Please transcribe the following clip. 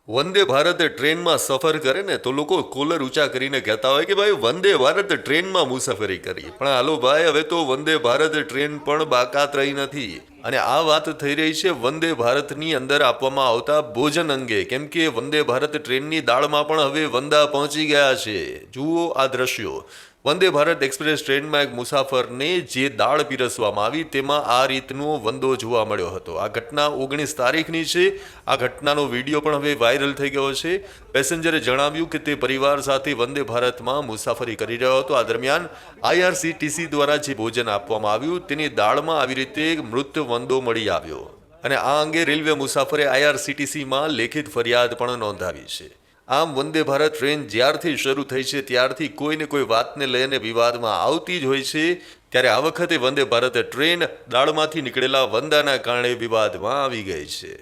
વંદે ભારત ટ્રેનમાં સફર કરે ને તો લોકો કોલર ઊંચા કરીને કહેતા હોય કે ભાઈ વંદે ભારત ટ્રેનમાં મુસાફરી કરી, પણ હાલો ભાઈ, હવે તો વંદે ભારત ટ્રેન પણ બાકાત રહી નથી. અને આ વાત થઈ રહી છે વંદે ભારતની અંદર આપવામાં આવતા ભોજન અંગે, કેમ કે વંદે ભારત ટ્રેનની દાળમાં પણ હવે વંદા પહોંચી ગયા છે. જુઓ આ દ્રશ્યો. વંદે ભારત એક્સપ્રેસ ટ્રેનમાં એક મુસાફરને જે દાળ પીરસવામાં આવી તેમાં આ રીતનો વંદો જોવા મળ્યો હતો. આ ઘટના 19 તારીખની છે. આ ઘટનાનો વિડીયો પણ હવે વાયરલ થઈ ગયો છે. પેસેન્જરે જણાવ્યું કે તે પરિવાર સાથે વંદે ભારતમાં મુસાફરી કરી રહ્યો હતો. આ દરમિયાન IRCTC દ્વારા જે ભોજન આપવામાં આવ્યું તેની દાળમાં આવી રીતે મૃત વંદો મળી આવ્યો. અને આ અંગે રેલવે મુસાફરે IRCTCમાં લેખિત ફરિયાદ પણ નોંધાવી છે. આમ વંદે ભારત ટ્રેન જ્યારથી શરૂ થઈ છે ત્યારથી કોઈને કોઈ વાતને લઈને વિવાદમાં આવતી જ હોય છે. ત્યારે આ વખતે વંદે ભારત ટ્રેન દાળમાંથી નીકળેલા વંદાના કારણે વિવાદમાં આવી ગઈ છે.